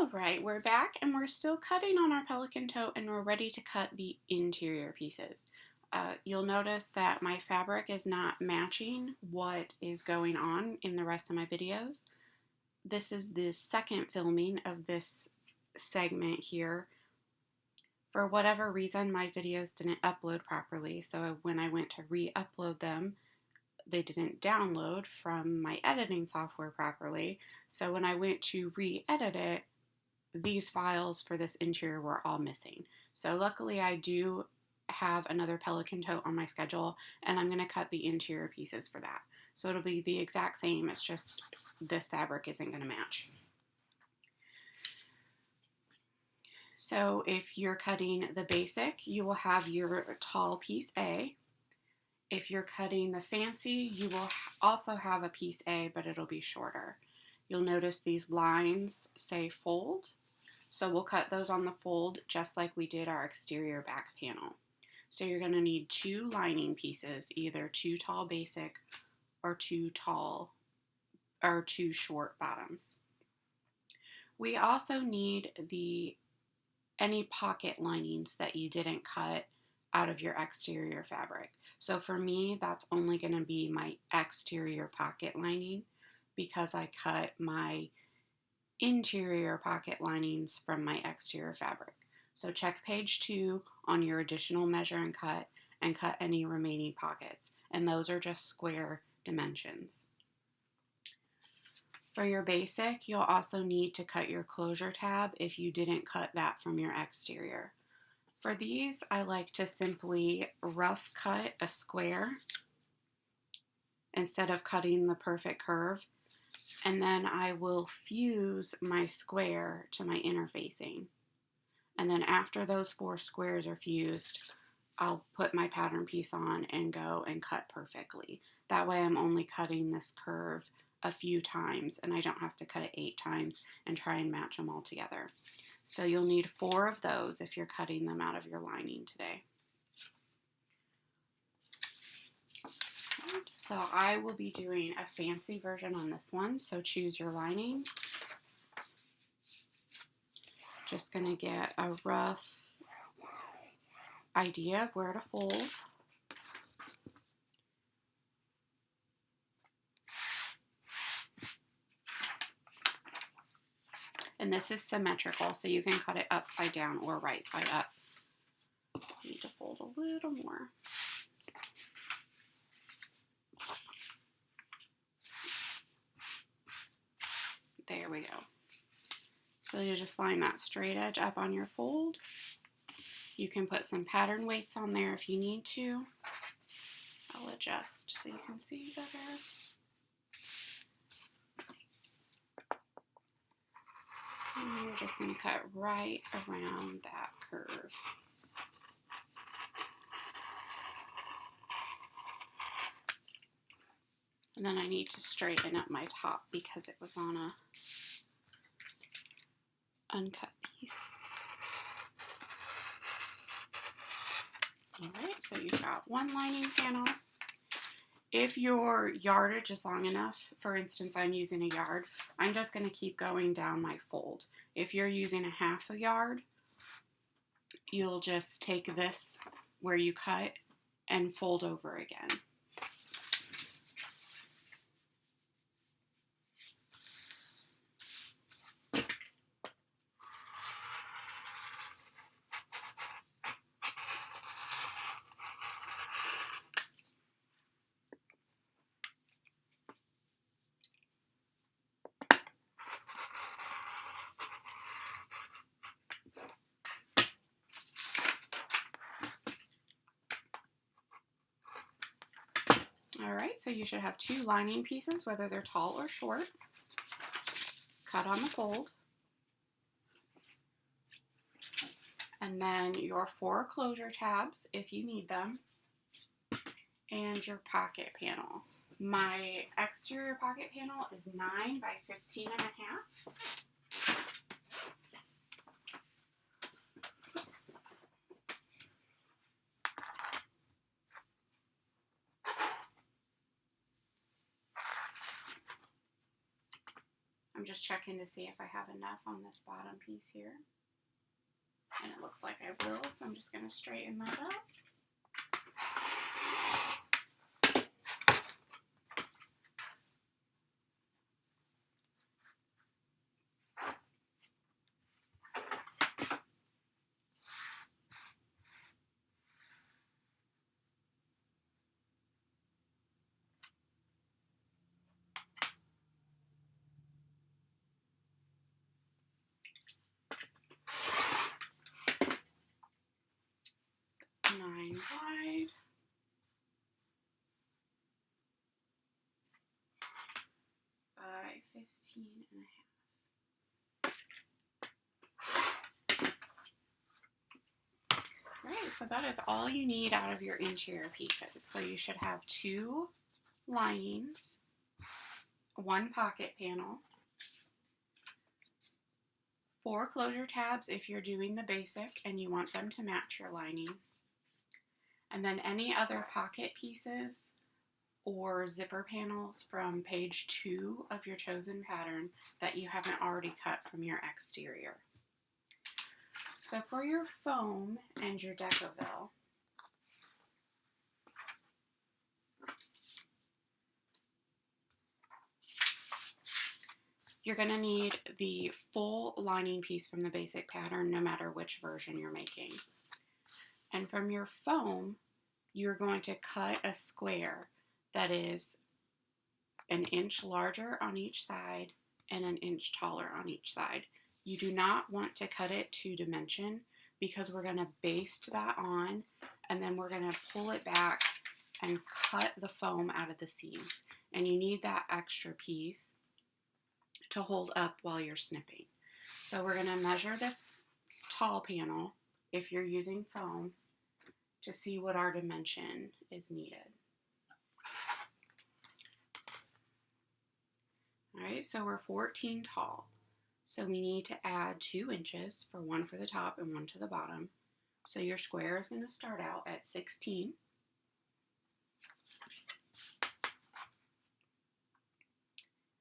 Alright, we're back and we're still cutting on our Pelican Tote and we're ready to cut the interior pieces. You'll notice that my fabric is not matching what is going on in the rest of my videos. This is the second filming of this segment here. For whatever reason, my videos didn't upload properly, so when I went to re-upload them, they didn't download from my editing software properly. So when I went to re-edit it, these files for this interior were all missing. So luckily I do have another Pelican Tote on my schedule, and I'm going to cut the interior pieces for that. So it'll be the exact same, it's just this fabric isn't going to match. So if you're cutting the basic, you will have your tall piece A. If you're cutting the fancy, you will also have a piece A, but it'll be shorter. You'll notice these lines say fold. So we'll cut those on the fold just like we did our exterior back panel. So you're going to need two lining pieces, either two tall basic or two short bottoms. We also need any pocket linings that you didn't cut out of your exterior fabric. So for me, that's only going to be my exterior pocket lining because I cut my interior pocket linings from my exterior fabric. So check page 2 on your additional measure and cut any remaining pockets. And those are just square dimensions. For your basic, you'll also need to cut your closure tab if you didn't cut that from your exterior. For these, I like to simply rough cut a square instead of cutting the perfect curve. And then I will fuse my square to my interfacing. And then after those 4 squares are fused, I'll put my pattern piece on and go and cut perfectly. That way I'm only cutting this curve a few times and I don't have to cut it 8 times and try and match them all together. So you'll need 4 of those if you're cutting them out of your lining today. So I will be doing a fancy version on this one, so choose your lining. Just going to get a rough idea of where to fold. And this is symmetrical, so you can cut it upside down or right side up. I need to fold a little more. There we go. So you just line that straight edge up on your fold. You can put some pattern weights on there if you need to. I'll adjust so you can see better. And we're just going to cut right around that curve. And then I need to straighten up my top because it was on a uncut piece. Alright, so you've got one lining panel. If your yardage is long enough, for instance, I'm using a yard, I'm just going to keep going down my fold. If you're using a half a yard, you'll just take this where you cut and fold over again. Alright, so you should have 2 lining pieces, whether they're tall or short. Cut on the fold. And then your 4 closure tabs, if you need them. And your pocket panel. My exterior pocket panel is 9 by 15 and a half. I'm just checking to see if I have enough on this bottom piece here. And it looks like I will, so I'm just going to straighten that up. So 9 wide. By 15 and a half. Alright, so that is all you need out of your interior pieces. So you should have 2 linings, 1 pocket panel, 4 closure tabs if you're doing the basic and you want them to match your lining, and then any other pocket pieces or zipper panels from page 2 of your chosen pattern that you haven't already cut from your exterior. So for your foam and your Decoville, you're going to need the full lining piece from the basic pattern no matter which version you're making. And from your foam, you're going to cut a square that is 1 inch larger on each side and 1 inch taller on each side. You do not want to cut it to dimension because we're going to baste that on and then we're going to pull it back and cut the foam out of the seams. And you need that extra piece to hold up while you're snipping. So we're going to measure this tall panel, if you're using foam, to see what our dimension is needed. Alright, so we're 14 tall. So we need to add 2 inches for 1 for the top and 1 to the bottom. So your square is going to start out at 16.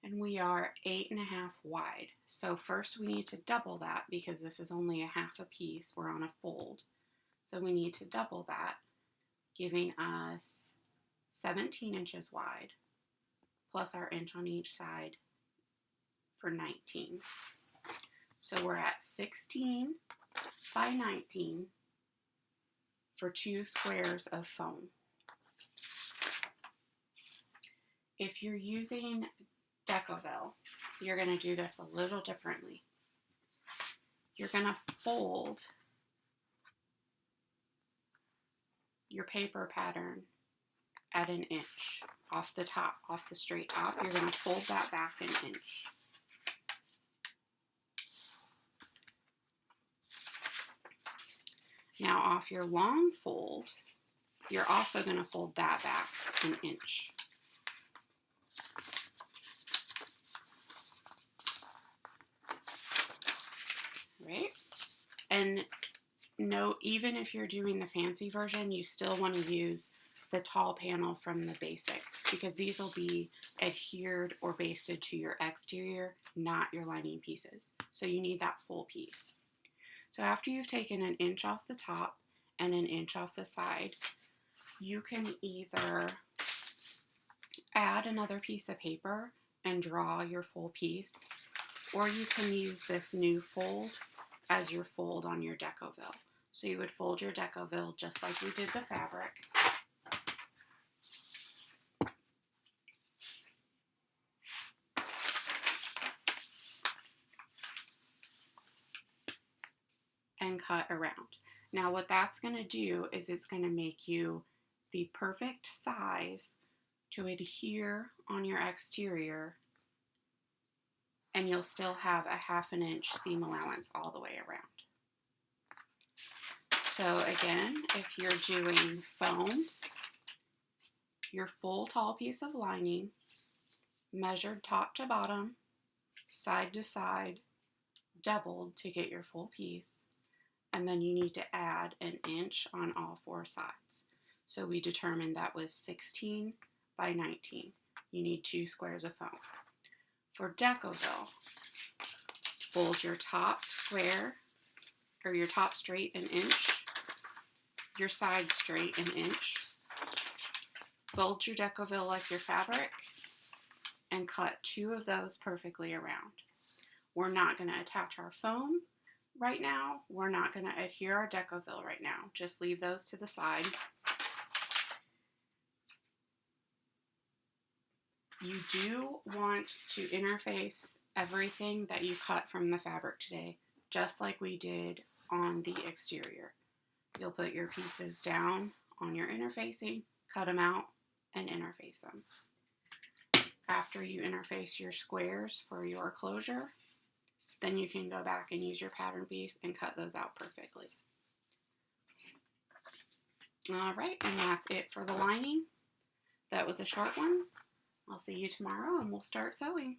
And we are 8.5 wide. So first we need to double that because this is only a half a piece. We're on a fold. So we need to double that, giving us 17 inches wide, plus our inch on each side for 19. So we're at 16 by 19 for 2 squares of foam. If you're using Decoville, you're going to do this a little differently. You're going to fold your paper pattern at 1 inch off the top, off the straight top. You're going to fold that back 1 inch. Now off your long fold, you're also going to fold that back 1 inch. Right? And note, even if you're doing the fancy version, you still want to use the tall panel from the basic because these will be adhered or basted to your exterior, not your lining pieces. So you need that full piece. So after you've taken 1 inch off the top and 1 inch off the side, you can either add another piece of paper and draw your full piece, or you can use this new fold as your fold on your Decoville. So you would fold your Decoville just like we did the fabric. And cut around. Now what that's going to do is it's going to make you the perfect size to adhere on your exterior, and you'll still have a 1/2 inch seam allowance all the way around. So again, if you're doing foam, your full tall piece of lining, measured top to bottom, side to side, doubled to get your full piece, and then you need to add 1 inch on all 4 sides. So we determined that was 16 by 19. You need 2 squares of foam. For Decoville, Fold your top square, or your top straight an inch, your side straight an inch. Fold your Decoville like your fabric, and cut 2 of those perfectly around. We're not going to attach our foam right now. We're not going to adhere our Decoville right now. Just leave those to the side. You do want to interface everything that you cut from the fabric today, just like we did on the exterior. You'll put your pieces down on your interfacing, cut them out, and interface them. After you interface your squares for your closure, then you can go back and use your pattern piece and cut those out perfectly. All right, and that's it for the lining. That was a short one. I'll see you tomorrow and we'll start sewing.